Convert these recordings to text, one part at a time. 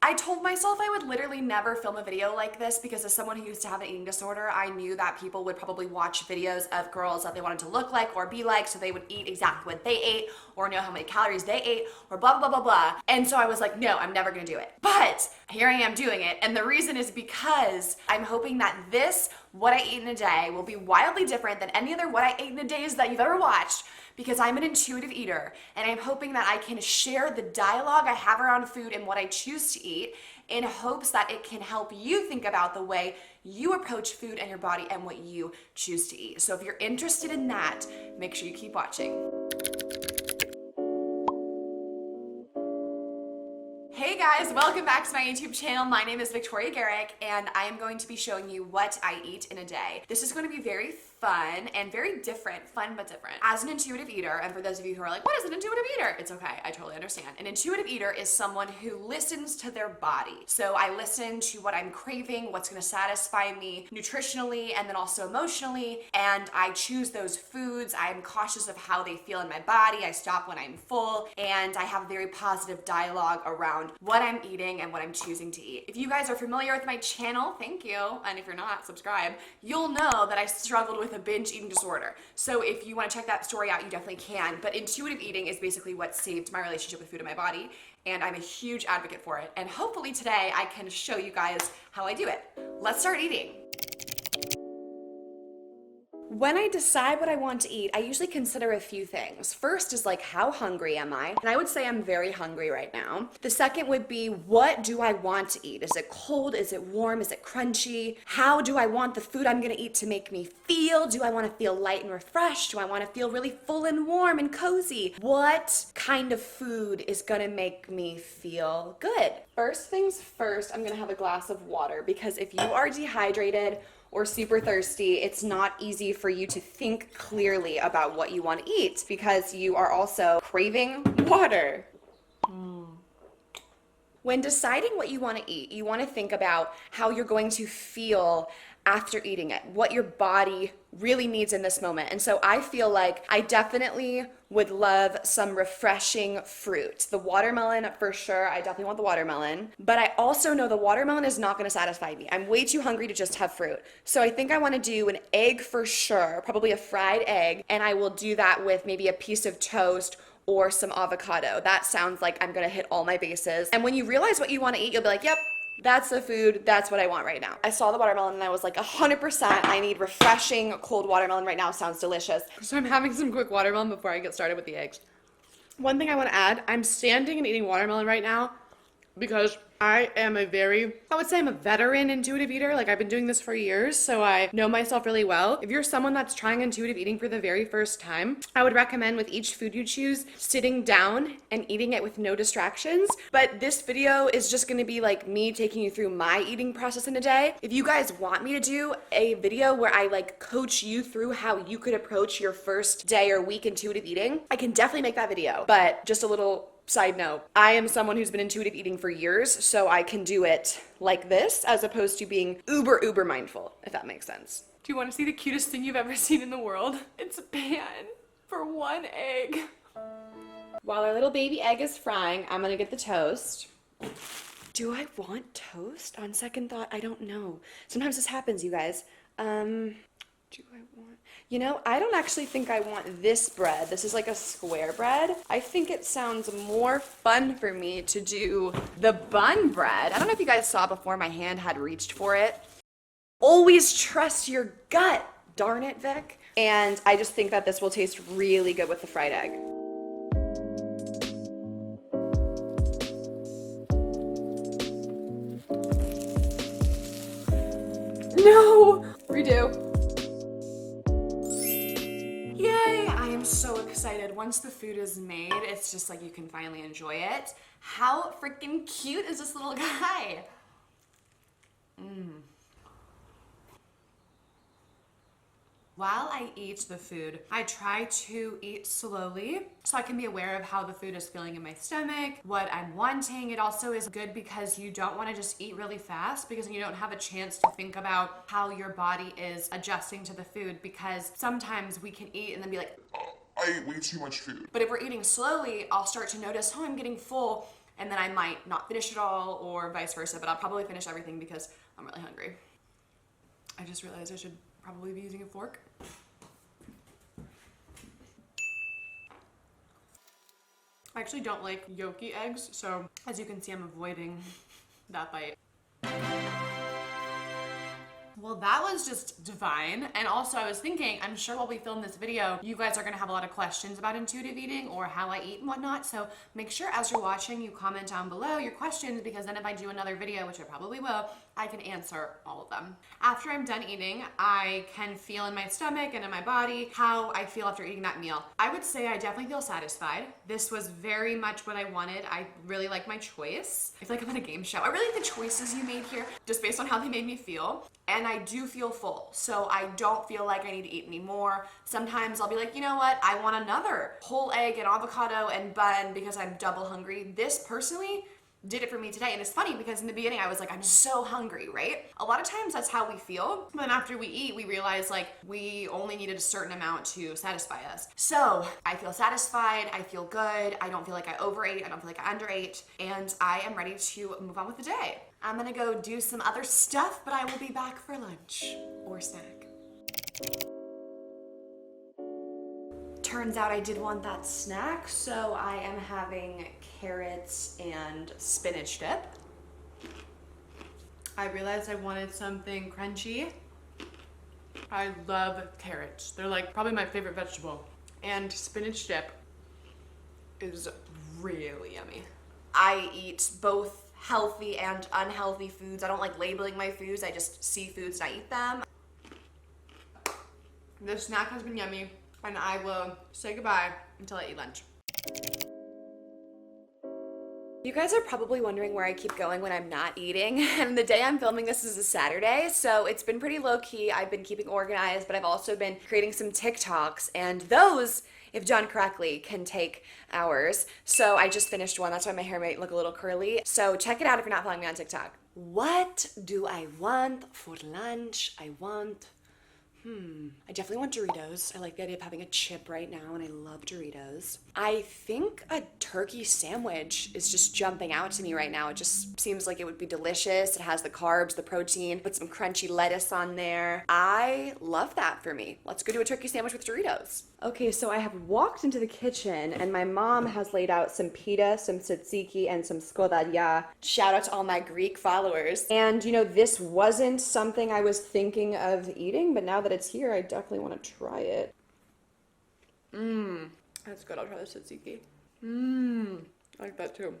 I told myself I would literally never film a video like this because as someone who used to have an eating disorder, I knew that people would probably watch videos of girls that they wanted to look like or be like, so they would eat exactly what they ate or know how many calories they ate or blah, blah, blah, blah, blah. And so I was like, no, I'm never gonna do it. But here I am doing it. And the reason is because I'm hoping that this, what I eat in a day, will be wildly different than any other what I ate in a days that you've ever watched, because I'm an intuitive eater and I'm hoping that I can share the dialogue I have around food and what I choose to eat in hopes that it can help you think about the way you approach food and your body and what you choose to eat. So if you're interested in that, make sure you keep watching. Hey guys, welcome back to my YouTube channel. My name is Victoria Garrick and I am going to be showing you what I eat in a day. This is going to be very fun and very different, fun but different. As an intuitive eater, and for those of you who are like, what is an intuitive eater? It's okay, I totally understand. An intuitive eater is someone who listens to their body. So I listen to what I'm craving, what's gonna satisfy me nutritionally and then also emotionally, and I choose those foods. I'm cautious of how they feel in my body. I stop when I'm full, and I have very positive dialogue around what I'm eating and what I'm choosing to eat. If you guys are familiar with my channel, thank you. And if you're not, subscribe. You'll know that I struggled with a binge eating disorder. So if you want to check that story out, you definitely can. But intuitive eating is basically what saved my relationship with food in my body, and I'm a huge advocate for it. And hopefully today I can show you guys how I do it. Let's start eating. When I decide what I want to eat, I usually consider a few things. First is like, how hungry am I? And I would say I'm very hungry right now. The second would be, what do I want to eat? Is it cold? Is it warm? Is it crunchy? How do I want the food I'm gonna eat to make me feel? Do I wanna feel light and refreshed? Do I wanna feel really full and warm and cozy? What kind of food is gonna make me feel good? First things first, I'm gonna have a glass of water because if you are dehydrated or super thirsty, it's not easy for you to think clearly about what you want to eat because you are also craving water. When deciding what you want to eat, you want to think about how you're going to feel after eating it, what your body really needs in this moment. And so I feel like I definitely would love some refreshing fruit. The watermelon for sure, I definitely want the watermelon, but I also know the watermelon is not gonna satisfy me. I'm way too hungry to just have fruit. So I think I wanna do an egg for sure, probably a fried egg, and I will do that with maybe a piece of toast or some avocado. That sounds like I'm gonna hit all my bases. And when you realize what you wanna eat, you'll be like, yep, that's the food, that's what I want right now. I saw the watermelon and I was like 100%, I need refreshing cold watermelon right now, sounds delicious. So I'm having some quick watermelon before I get started with the eggs. One thing I wanna add, I'm standing and eating watermelon right now because I am I would say I'm a veteran intuitive eater. Like I've been doing this for years, so I know myself really well. If you're someone that's trying intuitive eating for the very first time, I would recommend with each food you choose, sitting down and eating it with no distractions. But this video is just gonna be like me taking you through my eating process in a day. If you guys want me to do a video where I like coach you through how you could approach your first day or week intuitive eating, I can definitely make that video. But just a little side note, I am someone who's been intuitive eating for years, so I can do it like this as opposed to being uber mindful, if that makes sense. Do you want to see the cutest thing you've ever seen in the world? It's a pan for one egg. While our little baby egg is frying, I'm gonna get the toast. Do I want toast? On second thought, I don't know. Sometimes this happens, you guys. Do I want, you know, I don't actually think I want this bread. This is like a square bread. I think it sounds more fun for me to do the bun bread. I don't know if you guys saw before my hand had reached for it. Always trust your gut, darn it, Vic. And I just think that this will taste really good with the fried egg. No! Redo. Yay! I am so excited. Once the food is made, it's just like you can finally enjoy it. How freaking cute is this little guy? While I eat the food, I try to eat slowly so I can be aware of how the food is feeling in my stomach, what I'm wanting. It also is good because you don't want to just eat really fast because you don't have a chance to think about how your body is adjusting to the food, because sometimes we can eat and then be like, I ate way too much food. but if we're eating slowly, I'll start to notice, oh, I'm getting full. and then I might not finish it all or vice versa, but I'll probably finish everything because I'm really hungry. I just realized I should probably be using a fork. I actually don't like yolky eggs, so as you can see, I'm avoiding that bite. Well, that was just divine. And also I was thinking, I'm sure while we film this video, you guys are gonna have a lot of questions about intuitive eating or how I eat and whatnot. So make sure as you're watching, you comment down below your questions, because then if I do another video, which I probably will, I can answer all of them. After I'm done eating, I can feel in my stomach and in my body how I feel after eating that meal. I would say I definitely feel satisfied. This was very much what I wanted. I really like my choice. I feel like I'm in a game show. I really like the choices you made here, just based on how they made me feel. And I do feel full, so I don't feel like I need to eat any more. Sometimes I'll be like, you know what? I want another whole egg and avocado and bun because I'm double hungry. This personally did it for me today. And it's funny because in the beginning I was like, I'm so hungry, right? A lot of times that's how we feel. But then after we eat, we realize like we only needed a certain amount to satisfy us. So I feel satisfied, I feel good, I don't feel like I overate, I don't feel like I underate, and I am ready to move on with the day. I'm gonna go do some other stuff, but I will be back for lunch or snack. Turns out I did want that snack, so I am having carrots and spinach dip. I realized I wanted something crunchy. I love carrots. They're like probably my favorite vegetable. And spinach dip is really yummy. I eat both healthy and unhealthy foods. I don't like labeling my foods. I just see foods and I eat them. This snack has been yummy, and I will say goodbye until I eat lunch. You guys are probably wondering where I keep going when I'm not eating, and the day I'm filming this is a Saturday, so it's been pretty low-key. I've been keeping organized, but I've also been creating some TikToks, and those, if done correctly, can take hours. So I just finished one. That's why my hair might look a little curly. So check it out if you're not following me on TikTok. What do I want for lunch? I definitely want Doritos. I like the idea of having a chip right now, and I love Doritos. I think a turkey sandwich is just jumping out to me right now. It just seems like it would be delicious. It has the carbs, the protein, put some crunchy lettuce on there. I love that for me. Let's go do a turkey sandwich with Doritos. Okay, so I have walked into the kitchen, and my mom has laid out some pita, some tzatziki, and some skodadya. Shout out to all my Greek followers. And you know, this wasn't something I was thinking of eating, but now that it's here, I definitely want to try it. That's good. I'll try the tzatziki. I like that too.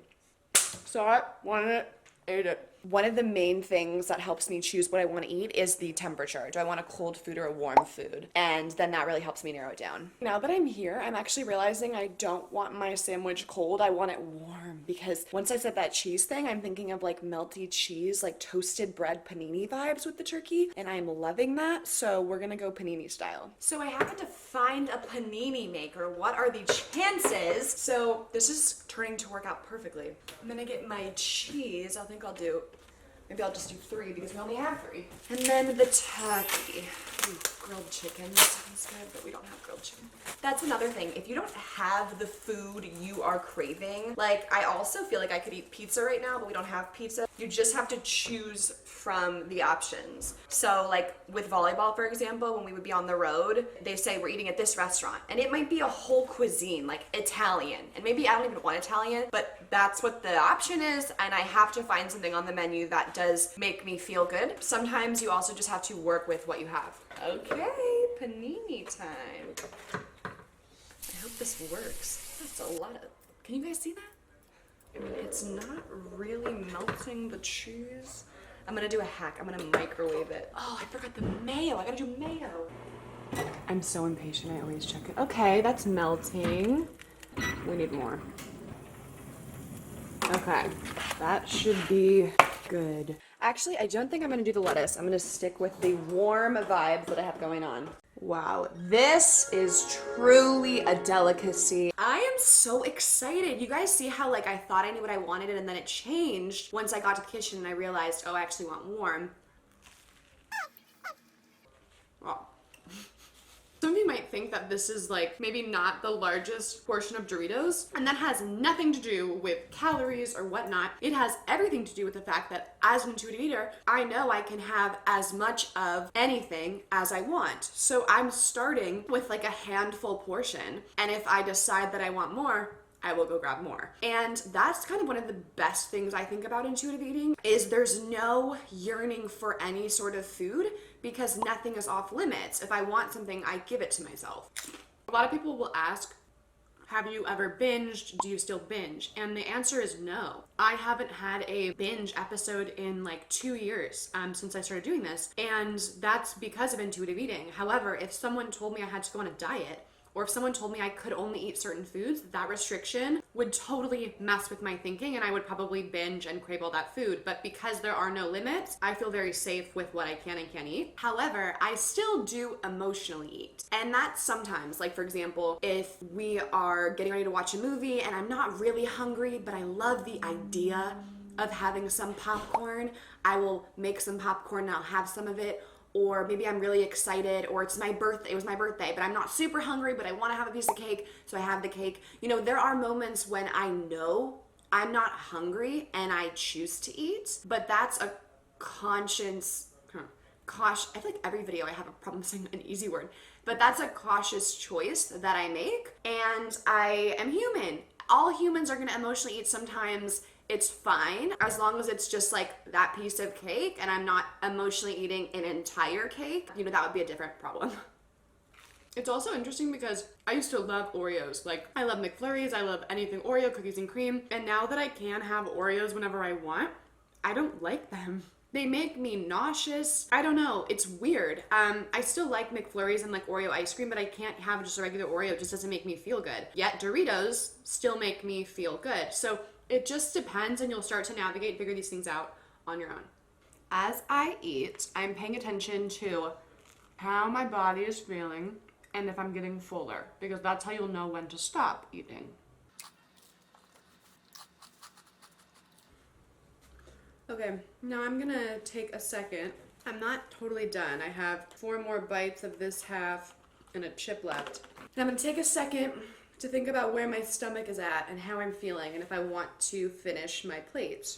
Saw it, wanted it, ate it. One of the main things that helps me choose what I want to eat is the temperature. Do I want a cold food or a warm food? And then that really helps me narrow it down. Now that I'm here, I'm actually realizing I don't want my sandwich cold. I want it warm, because once I said that cheese thing, I'm thinking of like melty cheese, like toasted bread panini vibes with the turkey, and I'm loving that. So we're gonna go panini style. So I happened to find a panini maker. What are the chances? So this is turning to work out perfectly. I'm gonna get my cheese. Maybe I'll just do 3 because we only have 3. And then the turkey. Ooh, grilled chicken. That sounds good, but we don't have grilled chicken. That's another thing. If you don't have the food you are craving, like I also feel like I could eat pizza right now, but we don't have pizza. You just have to choose from the options. So like with volleyball, for example, when we would be on the road, they say we're eating at this restaurant, and it might be a whole cuisine, like Italian. And maybe I don't even want Italian, but that's what the option is, and I have to find something on the menu that does make me feel good. Sometimes you also just have to work with what you have. Okay, panini time. I hope this works. That's a lot of, can you guys see that? I mean, it's not really melting the cheese. I'm gonna do a hack. I'm gonna microwave it. Oh, I forgot the mayo. I gotta do mayo. I'm so impatient. I always check it. Okay, that's melting. We need more. Okay, that should be good. Actually, I don't think I'm gonna do the lettuce. I'm gonna stick with the warm vibes that I have going on. Wow, this is truly a delicacy. I am so excited. You guys see how like I thought I knew what I wanted and then it changed once I got to the kitchen and I realized, oh, I actually want warm. Oh. Some of you might think that this is like maybe not the largest portion of Doritos, and that has nothing to do with calories or whatnot. It has everything to do with the fact that as an intuitive eater, I know I can have as much of anything as I want. So I'm starting with like a handful portion, and if I decide that I want more, I will go grab more. And that's kind of one of the best things I think about intuitive eating is there's no yearning for any sort of food because nothing is off limits. If I want something, I give it to myself. A lot of people will ask, have you ever binged? Do you still binge? And the answer is no. I haven't had a binge episode in like 2 years since I started doing this. And that's because of intuitive eating. However, if someone told me I had to go on a diet, or if someone told me I could only eat certain foods, that restriction would totally mess with my thinking and I would probably binge and crave all that food. But because there are no limits, I feel very safe with what I can and can't eat. However, I still do emotionally eat. And that's sometimes, like for example, if we are getting ready to watch a movie and I'm not really hungry, but I love the idea of having some popcorn, I will make some popcorn and I'll have some of it. Or maybe I'm really excited, or it's my birthday, it was my birthday, but I'm not super hungry, but I want to have a piece of cake, so I have the cake. You know, there are moments when I know I'm not hungry and I choose to eat, but that's a cautious, I feel like every video I have a problem saying an easy word, but that's a cautious choice that I make, and I am human. All humans are going to emotionally eat sometimes. It's fine as long as it's just like that piece of cake and I'm not emotionally eating an entire cake. You know, that would be a different problem. It's also interesting because I used to love Oreos. Like, I love McFlurries, I love anything Oreo, cookies and cream. And now that I can have Oreos whenever I want, I don't like them. They make me nauseous. I don't know, it's weird. I still like McFlurries and like Oreo ice cream, but I can't have just a regular Oreo. It just doesn't make me feel good. Yet Doritos still make me feel good. So it just depends, and you'll start to navigate and figure these things out on your own. As I eat, I'm paying attention to how my body is feeling and if I'm getting fuller, because that's how you'll know when to stop eating. Okay, now I'm gonna take a second. I'm not totally done. I have 4 more bites of this half and a chip left. Now I'm gonna take a second to think about where my stomach is at and how I'm feeling and if I want to finish my plate.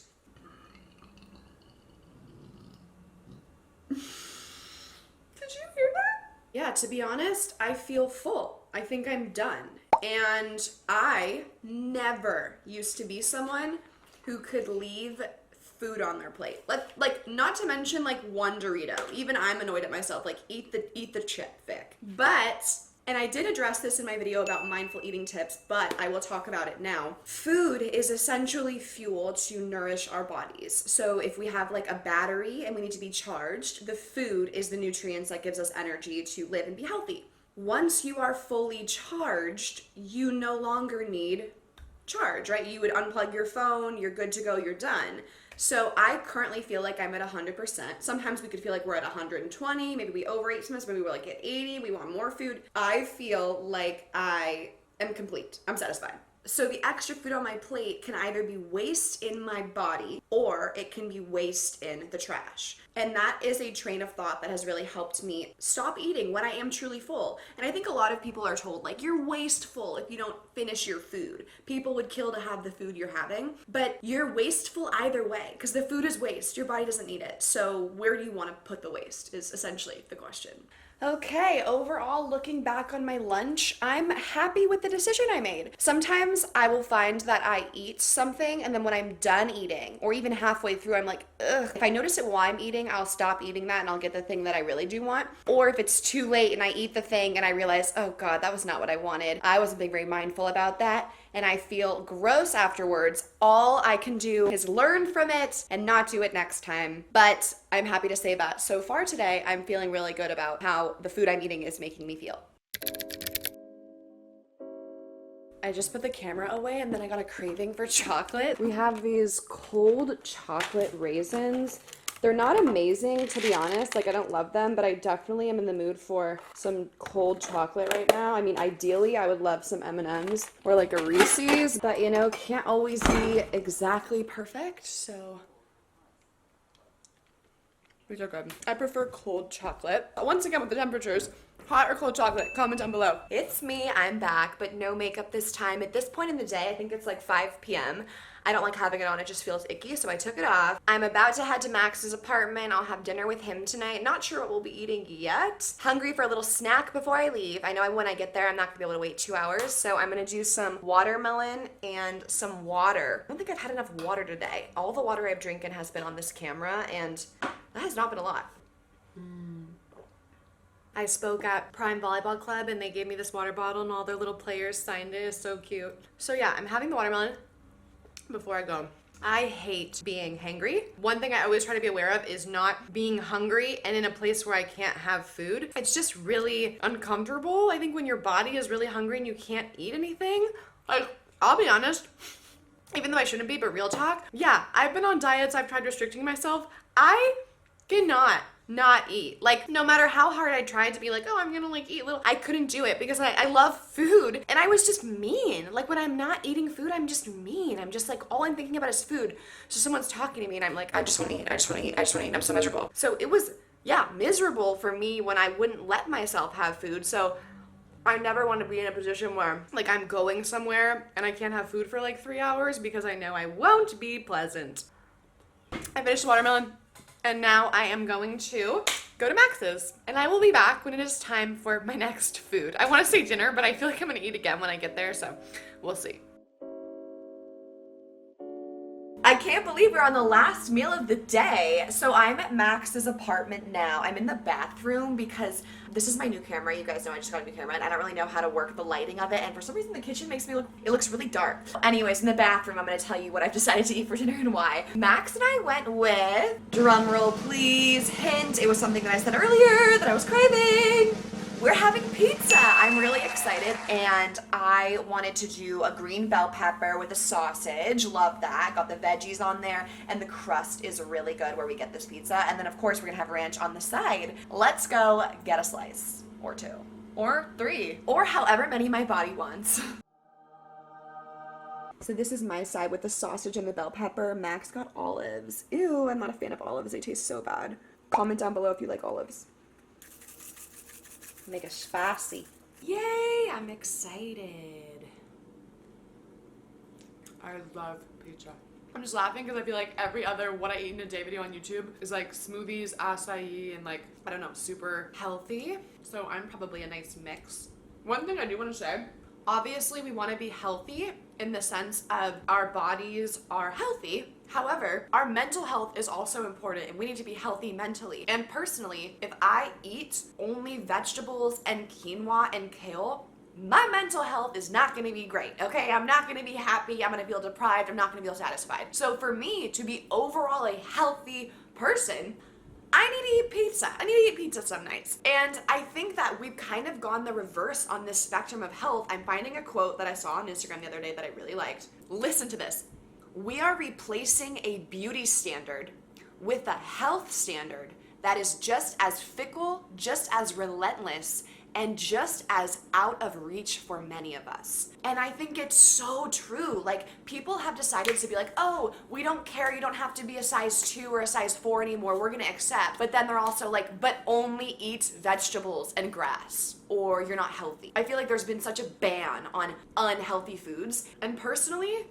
Did you hear that? Yeah, to be honest, I feel full. I think I'm done. And I never used to be someone who could leave food on their plate. Like not to mention like one Dorito. Even I'm annoyed at myself. Like eat the chip, Vic. But and I did address this in my video about mindful eating tips, but I will talk about it now. Food is essentially fuel to nourish our bodies. So if we have like a battery and we need to be charged, the food is the nutrients that gives us energy to live and be healthy. Once you are fully charged, you no longer need charge, right? You would unplug your phone, you're good to go, you're done. So I currently feel like I'm at 100%. Sometimes we could feel like we're at 120, maybe we overate sometimes, maybe we're like at 80, we want more food. I feel like I am complete. I'm satisfied. So the extra food on my plate can either be waste in my body or it can be waste in the trash. And that is a train of thought that has really helped me stop eating when I am truly full. And I think a lot of people are told, like, you're wasteful if you don't finish your food. People would kill to have the food you're having, but you're wasteful either way because the food is waste. Your body doesn't need it. So where do you want to put the waste is essentially the question. Okay, overall, looking back on my lunch, I'm happy with the decision I made. Sometimes I will find that I eat something and then when I'm done eating, or even halfway through, I'm like, ugh. If I notice it while I'm eating, I'll stop eating that and I'll get the thing that I really do want. Or if it's too late and I eat the thing and I realize, oh God, that was not what I wanted. I wasn't being very mindful about that. And I feel gross afterwards. All I can do is learn from it and not do it next time. But I'm happy to say that so far today, I'm feeling really good about how the food I'm eating is making me feel. I just put the camera away and then I got a craving for chocolate. We have these cold chocolate raisins. They're not amazing, to be honest. Like, I don't love them, but I definitely am in the mood for some cold chocolate right now. I mean, ideally, I would love some M&Ms or like a Reese's, but you know, can't always be exactly perfect, so these are good. I prefer cold chocolate. Once again, with the temperatures, Hot or cold chocolate? Comment down below. It's me, I'm back, but no makeup this time. At this point in the day, I think it's like 5 p.m. I don't like having it on, it just feels icky, so I took it off. I'm about to head to Max's apartment. I'll have dinner with him tonight. Not sure what we'll be eating yet. Hungry for a little snack before I leave. I know when I get there, I'm not gonna be able to wait 2 hours, so I'm gonna do some watermelon and some water. I don't think I've had enough water today. All the water I've drinking has been on this camera, and that has not been a lot. I spoke at Prime Volleyball Club and they gave me this water bottle and all their little players signed it. It's so cute. So yeah, I'm having the watermelon before I go. I hate being hangry. One thing I always try to be aware of is not being hungry and in a place where I can't have food. It's just really uncomfortable. I think when your body is really hungry and you can't eat anything, like, I'll be honest, even though I shouldn't be, but real talk, yeah, I've been on diets, I've tried restricting myself. I cannot not eat. Like, no matter how hard I tried to be like, oh, I'm gonna like eat little, I couldn't do it because I love food and I was just mean. Like when I'm not eating food, I'm just mean. I'm just like, all I'm thinking about is food. So someone's talking to me and I'm like, I just wanna eat, I just wanna eat, I just wanna eat. I'm so miserable. So it was, yeah, miserable for me when I wouldn't let myself have food. So I never want to be in a position where like I'm going somewhere and I can't have food for like 3 hours because I know I won't be pleasant. I finished the watermelon. And now I am going to go to Max's. And I will be back when it is time for my next food. I want to say dinner, but I feel like I'm going to eat again when I get there, so we'll see. I can't believe we're on the last meal of the day. So I'm at Max's apartment now. I'm in the bathroom because this is my new camera. You guys know I just got a new camera and I don't really know how to work the lighting of it. And for some reason the kitchen makes me look, it looks really dark. Anyways, in the bathroom, I'm gonna tell you what I've decided to eat for dinner and why. Max and I went with, drumroll please, hint, it was something that I said earlier that I was craving. We're having pizza. I'm really excited and I wanted to do a green bell pepper with a sausage. Love that. Got the veggies on there and the crust is really good where we get this pizza. And then of course we're gonna have ranch on the side. Let's go get a slice or 2 or 3 or however many my body wants. So this is my side with the sausage and the bell pepper. Max got olives. Ew, I'm not a fan of olives. They taste so bad. Comment down below if you like olives. Make it spicy. Yay, I'm excited. I love pizza. I'm just laughing because I feel like every other what I eat in a day video on YouTube is like smoothies, acai, and like, I don't know, super healthy. So I'm probably a nice mix. One thing I do want to say, obviously we want to be healthy in the sense of our bodies are healthy. However, our mental health is also important and we need to be healthy mentally. And personally, if I eat only vegetables and quinoa and kale, my mental health is not gonna be great, okay? I'm not gonna be happy, I'm gonna feel deprived, I'm not gonna feel satisfied. So for me to be overall a healthy person, I need to eat pizza. I need to eat pizza some nights. And I think that we've kind of gone the reverse on this spectrum of health. I'm finding a quote that I saw on Instagram the other day that I really liked. Listen to this. We are replacing a beauty standard with a health standard that is just as fickle, just as relentless, and just as out of reach for many of us. And I think it's so true. Like, people have decided to be like, oh, we don't care, you don't have to be a size 2 or a size 4 anymore, we're gonna accept. But then they're also like, but only eat vegetables and grass, or you're not healthy. I feel like there's been such a ban on unhealthy foods. And personally,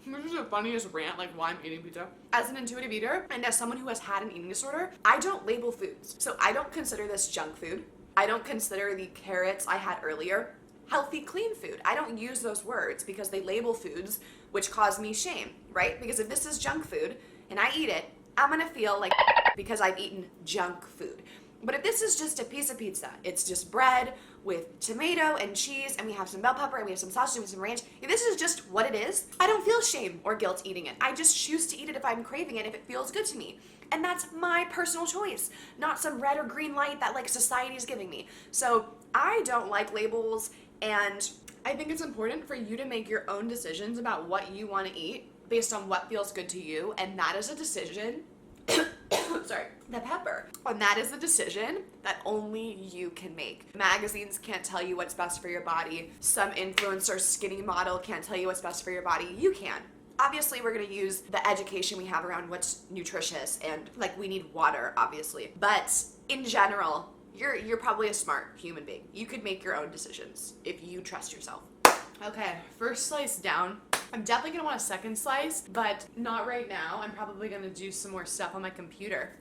this is the funniest rant, like why I'm eating pizza. As an intuitive eater, and as someone who has had an eating disorder, I don't label foods. So I don't consider this junk food. I don't consider the carrots I had earlier healthy, clean food. I don't use those words because they label foods, which cause me shame, right? Because if this is junk food and I eat it, I'm gonna feel like because I've eaten junk food. But if this is just a piece of pizza, it's just bread with tomato and cheese, and we have some bell pepper, and we have some sausage and some ranch. If this is just what it is, I don't feel shame or guilt eating it. I just choose to eat it if I'm craving it, if it feels good to me. And that's my personal choice, not some red or green light that like society is giving me. So I don't like labels, and I think it's important for you to make your own decisions about what you want to eat based on what feels good to you, and that is a decision sorry, the pepper. And that is a decision that only you can make. Magazines can't tell you what's best for your body. Some influencer skinny model can't tell you what's best for your body. You can. Obviously, we're gonna use the education we have around what's nutritious, and like we need water, obviously. But in general, You're probably a smart human being. You could make your own decisions if you trust yourself. Okay, first slice down. I'm definitely gonna want a second slice, but not right now. I'm probably gonna do some more stuff on my computer.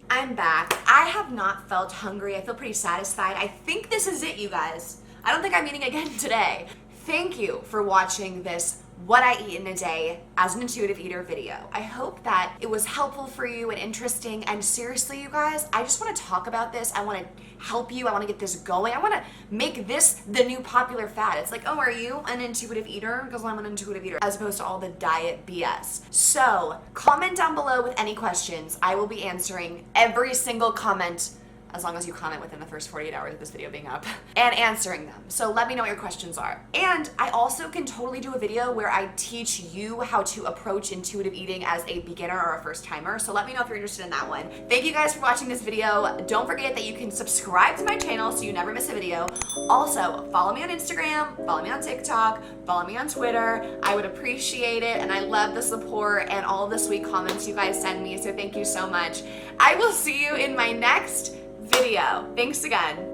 I'm back. I have not felt hungry. I feel pretty satisfied. I think this is it, you guys. I don't think I'm eating again today. Thank you for watching this What I Eat in a Day as an Intuitive Eater video. I hope that it was helpful for you and interesting. And seriously, you guys, I just want to talk about this. I want to help you. I want to get this going. I want to make this the new popular fad. It's like, oh, are you an intuitive eater? Because I'm an intuitive eater, as opposed to all the diet BS. So comment down below with any questions. I will be answering every single comment, as long as you comment within the first 48 hours of this video being up, and answering them. So let me know what your questions are. And I also can totally do a video where I teach you how to approach intuitive eating as a beginner or a first timer. So let me know if you're interested in that one. Thank you guys for watching this video. Don't forget that you can subscribe to my channel so you never miss a video. Also, follow me on Instagram, follow me on TikTok, follow me on Twitter. I would appreciate it, and I love the support and all the sweet comments you guys send me, so thank you so much. I will see you in my next video. Thanks again.